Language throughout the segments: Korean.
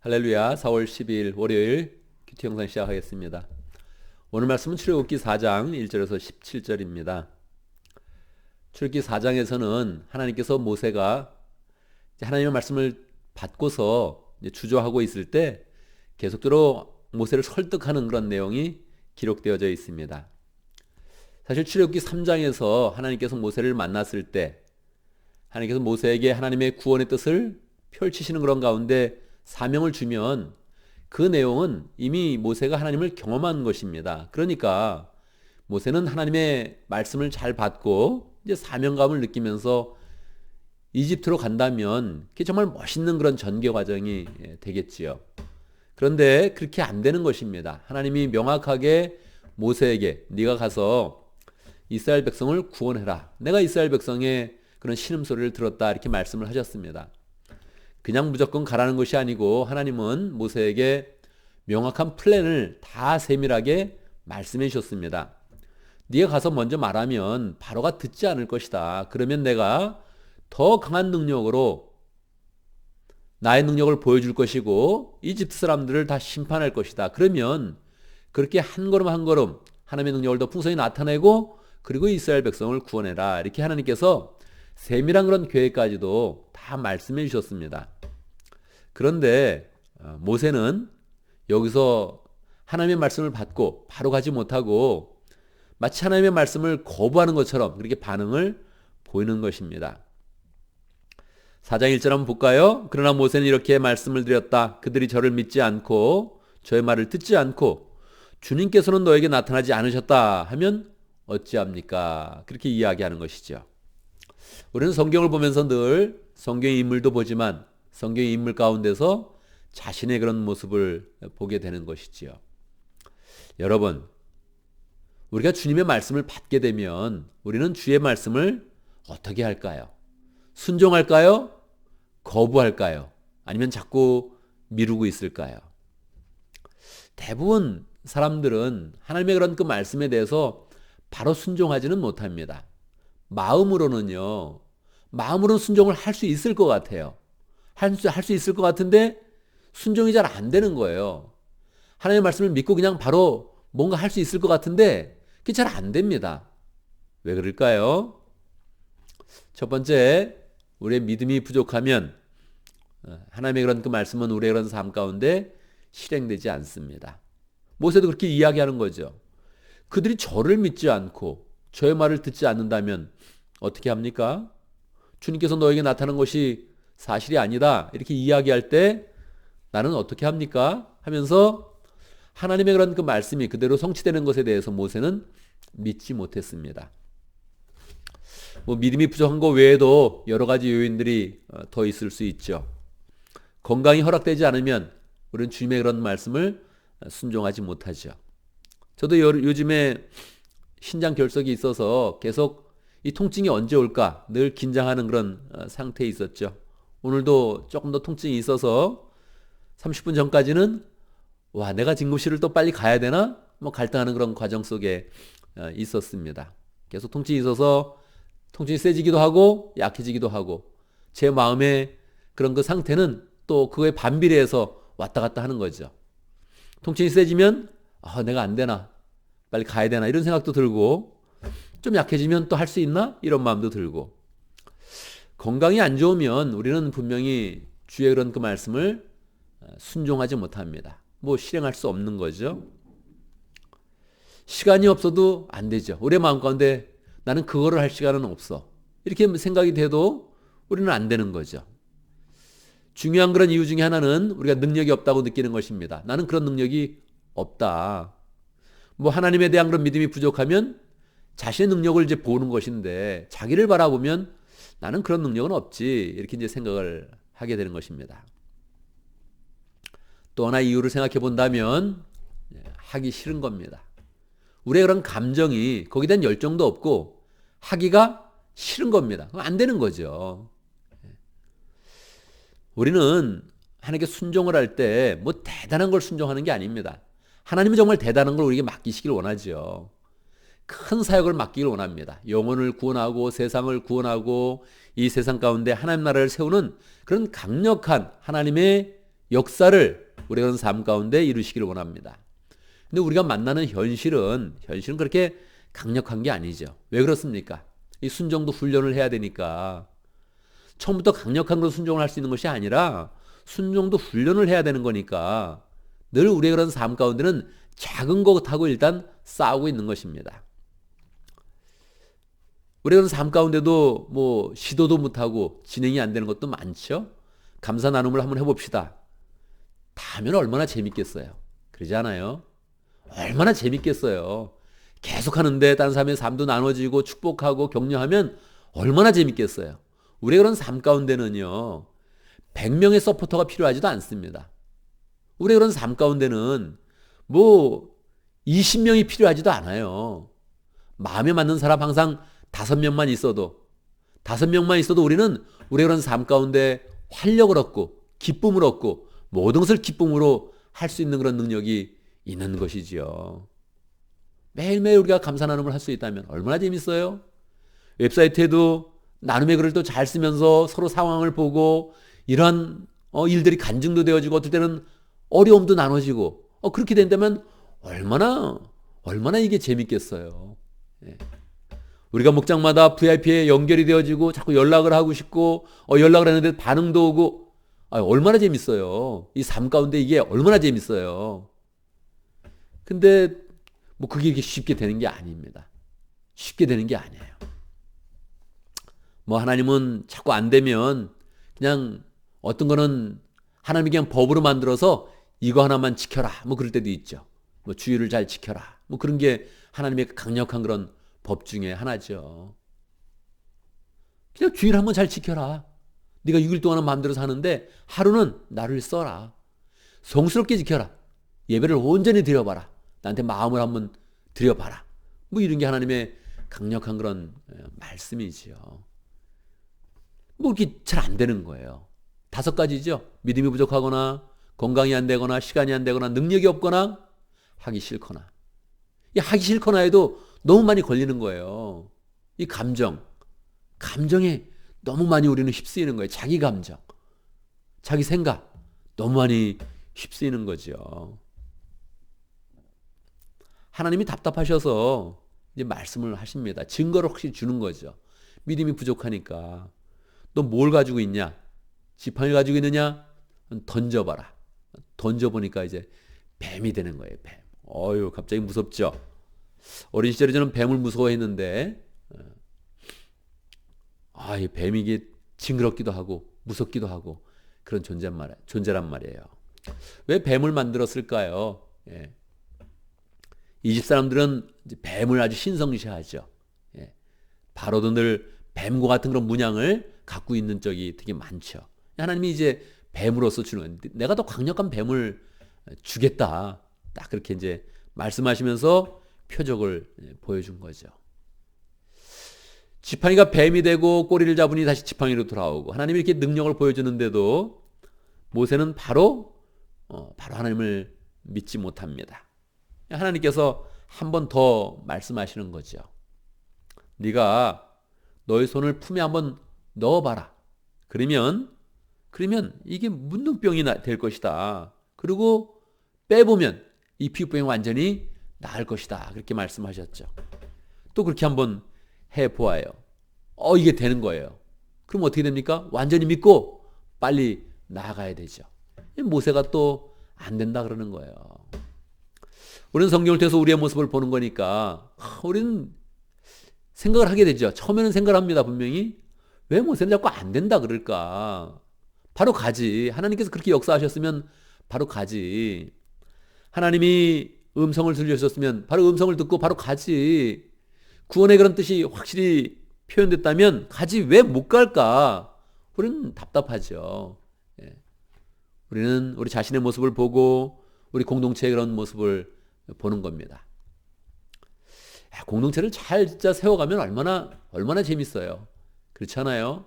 할렐루야. 4월 12일 월요일 큐티 영상 시작하겠습니다. 오늘 말씀은 출애굽기 4장 1절에서 17절입니다. 출애굽기 4장에서는 하나님께서 모세가 하나님의 말씀을 받고서 주저하고 있을 때 계속적으로 모세를 설득하는 그런 내용이 기록되어져 있습니다. 사실 출애굽기 3장에서 하나님께서 모세를 만났을 때 하나님께서 모세에게 하나님의 구원의 뜻을 펼치시는 그런 가운데 사명을 주면 그 내용은 이미 모세가 하나님을 경험한 것입니다. 그러니까 모세는 하나님의 말씀을 잘 받고 이제 사명감을 느끼면서 이집트로 간다면 그게 정말 멋있는 그런 전개 과정이 되겠지요. 그런데 그렇게 안 되는 것입니다. 하나님이 명확하게 모세에게 네가 가서 이스라엘 백성을 구원해라. 내가 이스라엘 백성의 그런 신음소리를 들었다 이렇게 말씀을 하셨습니다. 그냥 무조건 가라는 것이 아니고 하나님은 모세에게 명확한 플랜을 다 세밀하게 말씀해 주셨습니다. 네가 가서 먼저 말하면 바로가 듣지 않을 것이다. 그러면 내가 더 강한 능력으로 나의 능력을 보여줄 것이고 이집트 사람들을 다 심판할 것이다. 그러면 그렇게 한 걸음 한 걸음 하나님의 능력을 더 풍성히 나타내고 그리고 이스라엘 백성을 구원해라. 이렇게 하나님께서 세밀한 그런 계획까지도 다 말씀해 주셨습니다. 그런데 모세는 여기서 하나님의 말씀을 받고 바로 가지 못하고 마치 하나님의 말씀을 거부하는 것처럼 그렇게 반응을 보이는 것입니다. 4장 1절 한번 볼까요? 그러나 모세는 이렇게 말씀을 드렸다. 그들이 저를 믿지 않고 저의 말을 듣지 않고 주님께서는 너에게 나타나지 않으셨다 하면 어찌합니까? 그렇게 이야기하는 것이죠. 우리는 성경을 보면서 늘 성경의 인물도 보지만 성경의 인물 가운데서 자신의 그런 모습을 보게 되는 것이지요. 여러분, 우리가 주님의 말씀을 받게 되면 우리는 주의 말씀을 어떻게 할까요? 순종할까요? 거부할까요? 아니면 자꾸 미루고 있을까요? 대부분 사람들은 하나님의 그런 그 말씀에 대해서 바로 순종하지는 못합니다. 마음으로는 순종을 할 수 있을 것 같아요. 할 수 있을 것 같은데 순종이 잘 안 되는 거예요. 하나님의 말씀을 믿고 그냥 바로 뭔가 할 수 있을 것 같은데 그게 잘 안 됩니다. 왜 그럴까요? 첫 번째, 우리의 믿음이 부족하면 하나님의 그런 그 말씀은 우리의 그런 삶 가운데 실행되지 않습니다. 모세도 그렇게 이야기하는 거죠. 그들이 저를 믿지 않고 저의 말을 듣지 않는다면 어떻게 합니까? 주님께서 너에게 나타난 것이 사실이 아니다 이렇게 이야기할 때 나는 어떻게 합니까? 하면서 하나님의 그런 그 말씀이 그대로 성취되는 것에 대해서 모세는 믿지 못했습니다. 믿음이 부족한 것 외에도 여러 가지 요인들이 더 있을 수 있죠. 건강이 허락되지 않으면 우리는 주님의 그런 말씀을 순종하지 못하죠. 저도 요즘에 신장 결석이 있어서 계속 이 통증이 언제 올까 늘 긴장하는 그런 상태에 있었죠. 오늘도 조금 더 통증이 있어서 30분 전까지는 내가 진급실을 또 빨리 가야 되나? 갈등하는 그런 과정 속에 있었습니다. 계속 통증이 있어서 통증이 세지기도 하고 약해지기도 하고 제 마음의 그런 그 상태는 또 그거에 반비례해서 왔다 갔다 하는 거죠. 통증이 세지면 내가 안 되나? 빨리 가야 되나? 이런 생각도 들고 좀 약해지면 또 할 수 있나? 이런 마음도 들고 건강이 안 좋으면 우리는 분명히 주의 그런 그 말씀을 순종하지 못합니다. 실행할 수 없는 거죠. 시간이 없어도 안 되죠. 우리의 마음 가운데 나는 그거를 할 시간은 없어. 이렇게 생각이 돼도 우리는 안 되는 거죠. 중요한 그런 이유 중에 하나는 우리가 능력이 없다고 느끼는 것입니다. 나는 그런 능력이 없다. 하나님에 대한 그런 믿음이 부족하면 자신의 능력을 이제 보는 것인데 자기를 바라보면 나는 그런 능력은 없지. 이렇게 이제 생각을 하게 되는 것입니다. 또 하나 이유를 생각해 본다면 하기 싫은 겁니다. 우리의 그런 감정이 거기에 대한 열정도 없고 하기가 싫은 겁니다. 안 되는 거죠. 우리는 하나님께 순종을 할 때 대단한 걸 순종하는 게 아닙니다. 하나님은 정말 대단한 걸 우리에게 맡기시길 원하죠. 큰 사역을 맡기길 원합니다. 영혼을 구원하고 세상을 구원하고 이 세상 가운데 하나님 나라를 세우는 그런 강력한 하나님의 역사를 우리가 그런 삶 가운데 이루시기를 원합니다. 근데 우리가 만나는 현실은 그렇게 강력한 게 아니죠. 왜 그렇습니까? 이 순종도 훈련을 해야 되니까. 처음부터 강력한 걸 순종을 할 수 있는 것이 아니라 순종도 훈련을 해야 되는 거니까 늘 우리의 그런 삶 가운데는 작은 것하고 일단 싸우고 있는 것입니다. 우리가 그런 삶 가운데도 뭐 시도도 못하고 진행이 안 되는 것도 많죠. 감사 나눔을 한번 해봅시다. 다 하면 얼마나 재밌겠어요. 그러지 않아요? 얼마나 재밌겠어요. 계속 하는데 다른 사람의 삶도 나눠지고 축복하고 격려하면 얼마나 재밌겠어요. 우리의 그런 삶 가운데는요, 100명의 서포터가 필요하지도 않습니다. 우리의 그런 삶 가운데는 뭐 20명이 필요하지도 않아요. 마음에 맞는 사람 항상 5명만 있어도 우리는 우리의 그런 삶 가운데 활력을 얻고 기쁨을 얻고 모든 것을 기쁨으로 할 수 있는 그런 능력이 있는 것이지요. 매일매일 우리가 감사 나눔을 할 수 있다면 얼마나 재밌어요? 웹사이트에도 나눔의 글을 또 잘 쓰면서 서로 상황을 보고 이런 일들이 간증도 되어지고 어떨 때는 어려움도 나눠지고 그렇게 된다면 얼마나 이게 재밌겠어요. 예. 우리가 목장마다 VIP에 연결이 되어지고 자꾸 연락을 하고 싶고 연락을 했는데 반응도 오고 얼마나 재밌어요. 이 삶 가운데 이게 얼마나 재밌어요. 근데 뭐 그게 이렇게 쉽게 되는 게 아닙니다. 쉽게 되는 게 아니에요. 뭐 하나님은 자꾸 안 되면 그냥 어떤 거는 하나님이 그냥 법으로 만들어서 이거 하나만 지켜라 뭐 그럴 때도 있죠. 뭐 주의를 잘 지켜라 뭐 그런 게 하나님의 강력한 그런 법 중에 하나죠. 그냥 주의를 한번 잘 지켜라. 네가 6일 동안은 마음대로 사는데 하루는 나를 써라. 성스럽게 지켜라. 예배를 온전히 드려봐라. 나한테 마음을 한번 드려봐라. 뭐 이런 게 하나님의 강력한 그런 말씀이지요. 뭐 이렇게 잘 안 되는 거예요. 5가지죠. 믿음이 부족하거나 건강이 안 되거나 시간이 안 되거나 능력이 없거나 하기 싫거나. 이 하기 싫거나 해도 너무 많이 걸리는 거예요. 이 감정에 너무 많이 우리는 휩쓰이는 거예요. 자기 감정, 자기 생각 너무 많이 휩쓰이는 거죠. 하나님이 답답하셔서 이제 말씀을 하십니다. 증거를 혹시 주는 거죠. 믿음이 부족하니까 너 뭘 가지고 있냐? 지팡이 가지고 있느냐? 던져봐라. 던져보니까 이제 뱀이 되는 거예요. 뱀. 갑자기 무섭죠. 어린 시절에 저는 뱀을 무서워했는데 이 뱀이 이게 징그럽기도 하고 무섭기도 하고 그런 존재란 말이에요. 왜 뱀을 만들었을까요? 예. 이집 사람들은 이제 뱀을 아주 신성시하죠. 예. 바로도 늘 뱀과 같은 그런 문양을 갖고 있는 적이 되게 많죠. 하나님이 이제 뱀으로서 주는 거예요. 내가 더 강력한 뱀을 주겠다. 딱 그렇게 이제 말씀하시면서 표적을 보여준 거죠. 지팡이가 뱀이 되고 꼬리를 잡으니 다시 지팡이로 돌아오고 하나님이 이렇게 능력을 보여주는데도 모세는 바로 하나님을 믿지 못합니다. 하나님께서 한 번 더 말씀하시는 거죠. 네가 너의 손을 품에 한번 넣어봐라. 그러면 이게 문둥병이 될 것이다. 그리고 빼보면 이 피부병이 완전히 나을 것이다. 그렇게 말씀하셨죠. 또 그렇게 한번 해보아요. 이게 되는 거예요. 그럼 어떻게 됩니까? 완전히 믿고 빨리 나아가야 되죠. 모세가 또 안 된다 그러는 거예요. 우리는 성경을 통해서 우리의 모습을 보는 거니까 우리는 생각을 하게 되죠. 처음에는 생각을 합니다. 분명히. 왜 모세는 자꾸 안 된다 그럴까? 바로 가지. 하나님께서 그렇게 역사하셨으면 바로 가지. 하나님이 음성을 들려주셨으면 바로 음성을 듣고 바로 가지. 구원의 그런 뜻이 확실히 표현됐다면 가지. 왜 못 갈까? 우리는 답답하죠. 우리는 우리 자신의 모습을 보고 우리 공동체의 그런 모습을 보는 겁니다. 공동체를 잘 진짜 세워가면 얼마나 재밌어요. 그렇잖아요.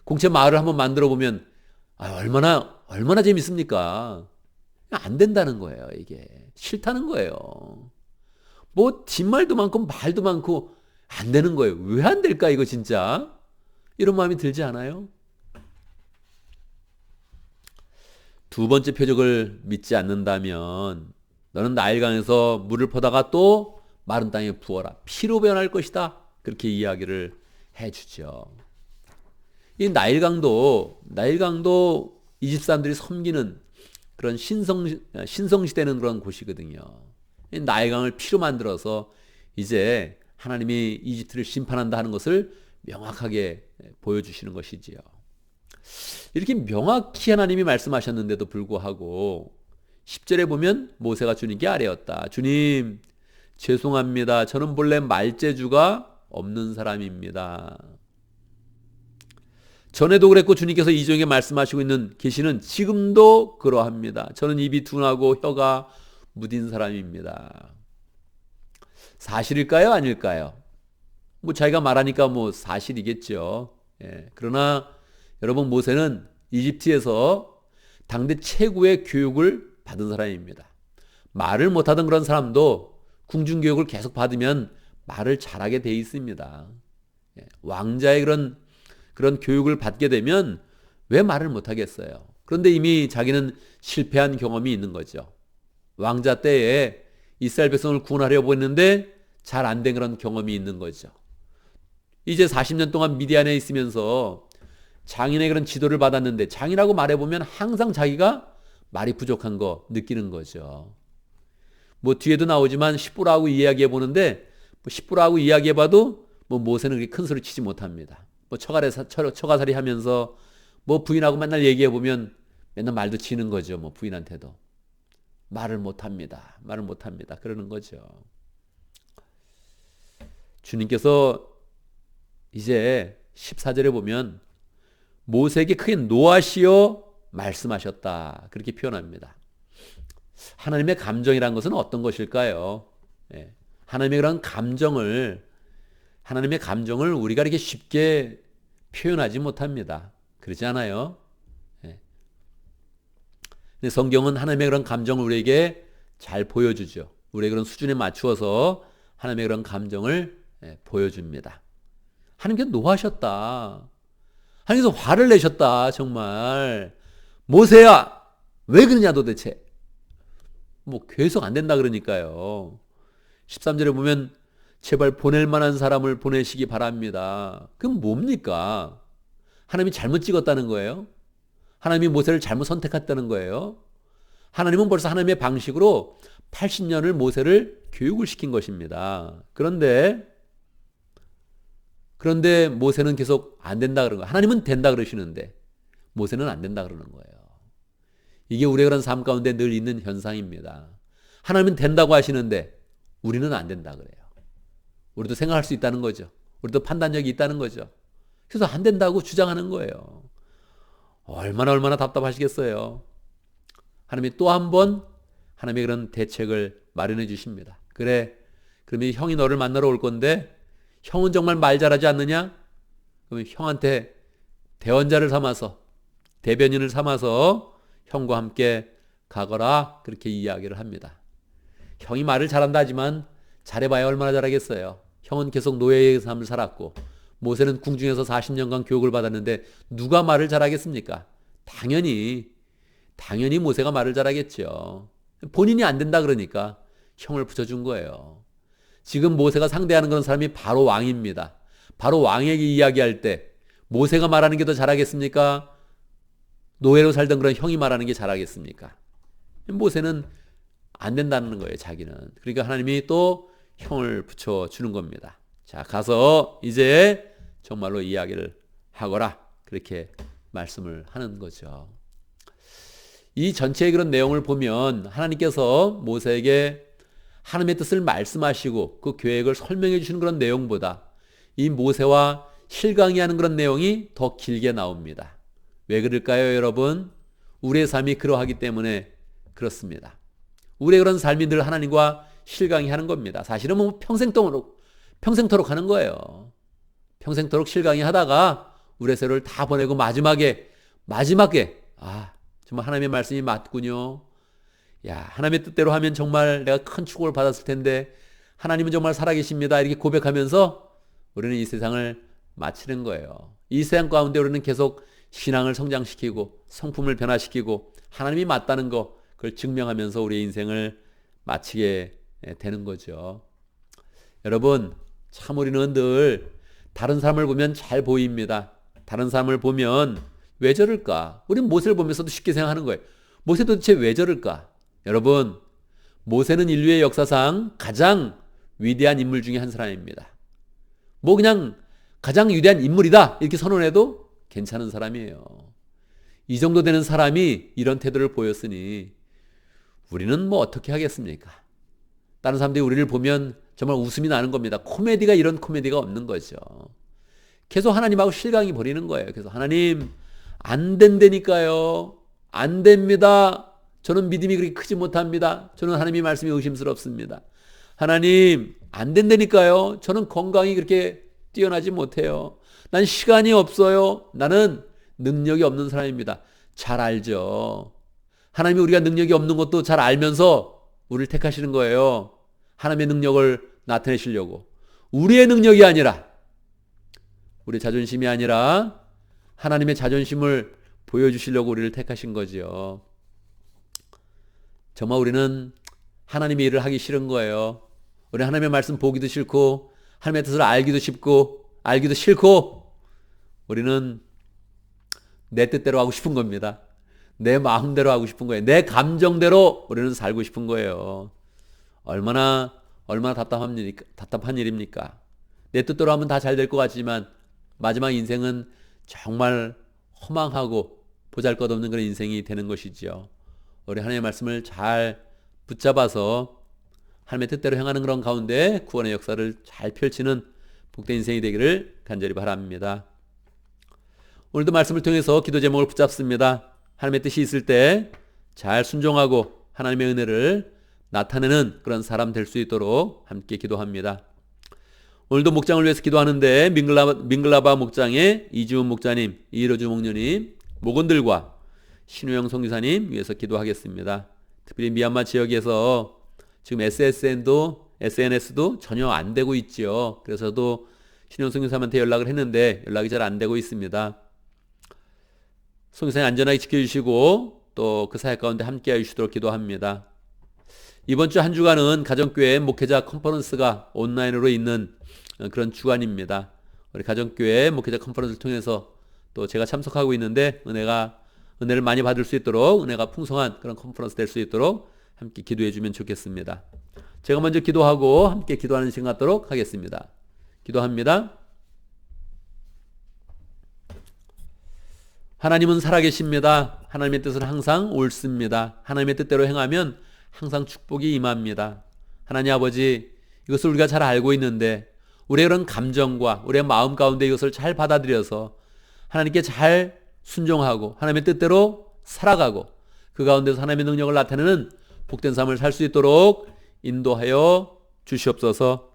공동체 마을을 한번 만들어 보면 얼마나 재밌습니까? 안 된다는 거예요. 이게 싫다는 거예요. 뭐 뒷말도 많고 말도 많고 안 되는 거예요. 왜 안 될까 이거 진짜? 이런 마음이 들지 않아요? 두 번째 표적을 믿지 않는다면 너는 나일강에서 물을 퍼다가 또 마른 땅에 부어라. 피로 변할 것이다. 그렇게 이야기를 해주죠. 이 나일강도 이집 사람들이 섬기는 그런 신성시되는 그런 곳이거든요. 이 나일강을 피로 만들어서 이제 하나님이 이집트를 심판한다 하는 것을 명확하게 보여주시는 것이지요. 이렇게 명확히 하나님이 말씀하셨는데도 불구하고 10절에 보면 모세가 주님께 아뢰었다. 주님, 죄송합니다. 저는 본래 말재주가 없는 사람입니다. 전에도 그랬고 주님께서 이종에게 말씀하시고 계시는 지금도 그러합니다. 저는 입이 둔하고 혀가 무딘 사람입니다. 사실일까요? 아닐까요? 자기가 말하니까 사실이겠죠. 예. 그러나 여러분, 모세는 이집트에서 당대 최고의 교육을 받은 사람입니다. 말을 못하던 그런 사람도 궁중교육을 계속 받으면 말을 잘하게 돼 있습니다. 예. 왕자의 그런 교육을 받게 되면 왜 말을 못하겠어요? 그런데 이미 자기는 실패한 경험이 있는 거죠. 왕자 때에 이스라엘 백성을 구원하려고 했는데 잘 안 된 그런 경험이 있는 거죠. 이제 40년 동안 미디안에 있으면서 장인의 그런 지도를 받았는데 장인이라고 말해보면 항상 자기가 말이 부족한 거 느끼는 거죠. 뒤에도 나오지만 십부라고 이야기해보는데 십부라고 이야기해봐도 모세는 그렇게 큰 소리 치지 못합니다. 처가살이 하면서 부인하고 맨날 얘기해보면 맨날 말도 치는 거죠. 부인한테도. 말을 못합니다. 그러는 거죠. 주님께서 이제 14절에 보면 모세에게 크게 노하시어 말씀하셨다. 그렇게 표현합니다. 하나님의 감정이란 것은 어떤 것일까요? 예. 하나님의 감정을 우리가 이렇게 쉽게 표현하지 못합니다. 그렇지 않아요? 예. 근데 성경은 하나님의 그런 감정을 우리에게 잘 보여주죠. 우리의 그런 수준에 맞추어서 하나님의 그런 감정을 보여줍니다. 하나님께서 노하셨다. 하나님께서 화를 내셨다. 정말. 모세야, 왜 그러냐 도대체. 계속 안 된다 그러니까요. 13절에 보면 제발 보낼 만한 사람을 보내시기 바랍니다. 그럼 뭡니까? 하나님이 잘못 찍었다는 거예요? 하나님이 모세를 잘못 선택했다는 거예요? 하나님은 벌써 하나님의 방식으로 80년을 모세를 교육을 시킨 것입니다. 그런데 모세는 계속 안 된다 그러는 거예요. 하나님은 된다 그러시는데 모세는 안 된다 그러는 거예요. 이게 우리의 그런 삶 가운데 늘 있는 현상입니다. 하나님은 된다고 하시는데 우리는 안 된다 그래요. 우리도 생각할 수 있다는 거죠. 우리도 판단력이 있다는 거죠. 그래서 안 된다고 주장하는 거예요. 얼마나 답답하시겠어요. 하나님이 또 한 번 하나님의 그런 대책을 마련해 주십니다. 그래, 그러면 형이 너를 만나러 올 건데 형은 정말 말 잘하지 않느냐? 그러면 형한테 대언자를 삼아서, 대변인을 삼아서 형과 함께 가거라. 그렇게 이야기를 합니다. 형이 말을 잘한다 하지만 잘해봐야 얼마나 잘하겠어요. 형은 계속 노예의 삶을 살았고 모세는 궁중에서 40년간 교육을 받았는데 누가 말을 잘하겠습니까? 당연히 모세가 말을 잘하겠죠. 본인이 안 된다 그러니까 형을 붙여준 거예요. 지금 모세가 상대하는 그런 사람이 바로 왕입니다. 바로 왕에게 이야기할 때 모세가 말하는 게 더 잘하겠습니까? 노예로 살던 그런 형이 말하는 게 잘하겠습니까? 모세는 안 된다는 거예요, 자기는. 그러니까 하나님이 또 형을 붙여주는 겁니다. 자, 가서 이제 정말로 이야기를 하거라. 그렇게 말씀을 하는 거죠. 이 전체의 그런 내용을 보면 하나님께서 모세에게 하나님의 뜻을 말씀하시고 그 계획을 설명해 주시는 그런 내용보다 이 모세와 실강이하는 그런 내용이 더 길게 나옵니다. 왜 그럴까요, 여러분? 우리의 삶이 그러하기 때문에 그렇습니다. 우리의 그런 삶이 늘 하나님과 실강이하는 겁니다. 사실은 평생토록 하는 거예요. 평생토록 실강이 하다가 우리의 세월을 다 보내고 마지막에 정말 하나님의 말씀이 맞군요. 하나님의 뜻대로 하면 정말 내가 큰 축복을 받았을 텐데 하나님은 정말 살아계십니다. 이렇게 고백하면서 우리는 이 세상을 마치는 거예요. 이 세상 가운데 우리는 계속 신앙을 성장시키고 성품을 변화시키고 하나님이 맞다는 거, 그걸 증명하면서 우리의 인생을 마치게 되는 거죠. 여러분, 참 우리는 늘 다른 사람을 보면 잘 보입니다. 다른 사람을 보면 왜 저럴까? 우리는 모세를 보면서도 쉽게 생각하는 거예요. 모세 도대체 왜 저럴까? 여러분, 모세는 인류의 역사상 가장 위대한 인물 중에 한 사람입니다. 뭐 그냥 가장 위대한 인물이다 이렇게 선언해도 괜찮은 사람이에요. 이 정도 되는 사람이 이런 태도를 보였으니 우리는 뭐 어떻게 하겠습니까? 다른 사람들이 우리를 보면 정말 웃음이 나는 겁니다. 코미디가 이런 코미디가 없는 거죠. 계속 하나님하고 실강이 벌이는 거예요. 그래서 하나님 안 된다니까요. 안 됩니다. 저는 믿음이 그렇게 크지 못합니다. 저는 하나님의 말씀이 의심스럽습니다. 하나님 안 된다니까요. 저는 건강이 그렇게 뛰어나지 못해요. 난 시간이 없어요. 나는 능력이 없는 사람입니다. 잘 알죠. 하나님이 우리가 능력이 없는 것도 잘 알면서 우리를 택하시는 거예요. 하나님의 능력을 나타내시려고. 우리의 능력이 아니라, 우리의 자존심이 아니라 하나님의 자존심을 보여주시려고 우리를 택하신 거지요. 정말 우리는 하나님의 일을 하기 싫은 거예요. 우리 하나님의 말씀 보기도 싫고 하나님의 뜻을 알기도 싫고 우리는 내 뜻대로 하고 싶은 겁니다. 내 마음대로 하고 싶은 거예요. 내 감정대로 우리는 살고 싶은 거예요. 얼마나 답답한 일입니까? 내 뜻대로 하면 다 잘 될 것 같지만 마지막 인생은 정말 허망하고 보잘것없는 그런 인생이 되는 것이지요. 우리 하나님의 말씀을 잘 붙잡아서 하나님의 뜻대로 행하는 그런 가운데 구원의 역사를 잘 펼치는 복된 인생이 되기를 간절히 바랍니다. 오늘도 말씀을 통해서 기도 제목을 붙잡습니다. 하나님의 뜻이 있을 때 잘 순종하고 하나님의 은혜를 나타내는 그런 사람 될 수 있도록 함께 기도합니다. 오늘도 목장을 위해서 기도하는데 민글라바 목장의 이지훈 목자님, 이로주 목녀님, 목원들과 신우영 선교사님 위해서 기도하겠습니다. 특별히 미얀마 지역에서 지금 SNS도 전혀 안 되고 있지요. 그래서도 신우영 선교사님한테 연락을 했는데 연락이 잘 안 되고 있습니다. 선교사님 안전하게 지켜주시고 또 그 사역 가운데 함께 해주시도록 기도합니다. 이번 주 한 주간은 가정교회 목회자 컨퍼런스가 온라인으로 있는 그런 주간입니다. 우리 가정교회 목회자 컨퍼런스를 통해서 또 제가 참석하고 있는데 은혜를 많이 받을 수 있도록 은혜가 풍성한 그런 컨퍼런스 될 수 있도록 함께 기도해 주면 좋겠습니다. 제가 먼저 기도하고 함께 기도하는 시간 갖도록 하겠습니다. 기도합니다. 하나님은 살아계십니다. 하나님의 뜻은 항상 옳습니다. 하나님의 뜻대로 행하면 항상 축복이 임합니다. 하나님 아버지, 이것을 우리가 잘 알고 있는데 우리의 그런 감정과 우리의 마음 가운데 이것을 잘 받아들여서 하나님께 잘 순종하고 하나님의 뜻대로 살아가고 그 가운데서 하나님의 능력을 나타내는 복된 삶을 살 수 있도록 인도하여 주시옵소서.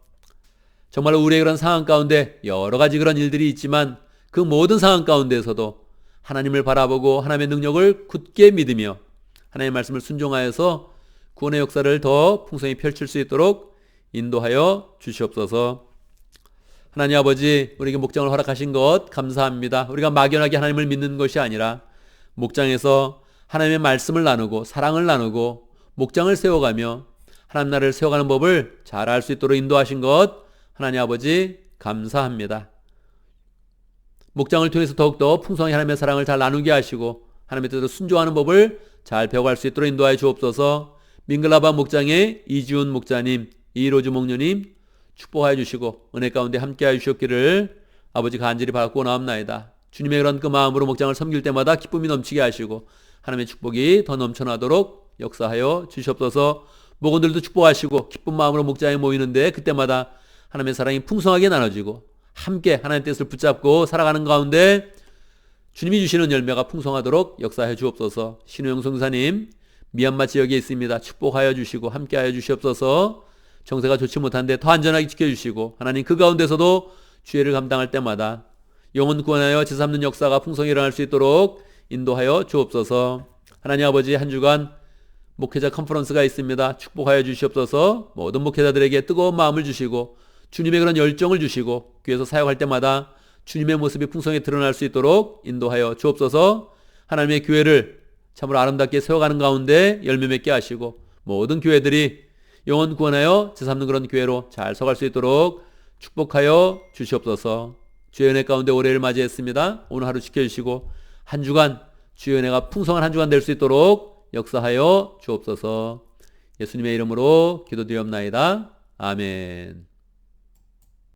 정말 우리의 그런 상황 가운데 여러 가지 그런 일들이 있지만 그 모든 상황 가운데에서도 하나님을 바라보고 하나님의 능력을 굳게 믿으며 하나님의 말씀을 순종하여서 구원의 역사를 더 풍성히 펼칠 수 있도록 인도하여 주시옵소서. 하나님 아버지, 우리에게 목장을 허락하신 것 감사합니다. 우리가 막연하게 하나님을 믿는 것이 아니라 목장에서 하나님의 말씀을 나누고 사랑을 나누고 목장을 세워가며 하나님 나라를 세워가는 법을 잘 알 수 있도록 인도하신 것 하나님 아버지 감사합니다. 목장을 통해서 더욱더 풍성히 하나님의 사랑을 잘 나누게 하시고 하나님의 뜻대로 순종하는 법을 잘 배워갈 수 있도록 인도하여 주옵소서. 민글라바 목장의 이지훈 목자님, 이로주 목녀님 축복하여 주시고 은혜 가운데 함께하여 주셨기를 아버지 간절히 바라고 나옵나이다. 주님의 그런 그 마음으로 목장을 섬길 때마다 기쁨이 넘치게 하시고 하나님의 축복이 더 넘쳐나도록 역사하여 주시옵소서. 목원들도 축복하시고 기쁜 마음으로 목장에 모이는데 그때마다 하나님의 사랑이 풍성하게 나눠지고 함께 하나님의 뜻을 붙잡고 살아가는 가운데 주님이 주시는 열매가 풍성하도록 역사해 주옵소서. 신우영 선교사님 미얀마 지역에 있습니다. 축복하여 주시고 함께하여 주시옵소서. 정세가 좋지 못한데 더 안전하게 지켜주시고 하나님 그 가운데서도 주의를 감당할 때마다 영혼 구원하여 제삼는 역사가 풍성히 일어날 수 있도록 인도하여 주옵소서. 하나님 아버지, 한 주간 목회자 컨퍼런스가 있습니다. 축복하여 주시옵소서. 모든 목회자들에게 뜨거운 마음을 주시고 주님의 그런 열정을 주시고 교회에서 사역할 때마다 주님의 모습이 풍성히 드러날 수 있도록 인도하여 주옵소서. 하나님의 교회를 참으로 아름답게 세워가는 가운데 열매 맺게 하시고 모든 교회들이 영혼 구원하여 제삼는 그런 교회로 잘 서갈 수 있도록 축복하여 주시옵소서. 주의 은혜 가운데 월요일 맞이했습니다. 오늘 하루 지켜주시고 한 주간 주의 은혜가 풍성한 한 주간 될 수 있도록 역사하여 주옵소서. 예수님의 이름으로 기도드리옵나이다. 아멘.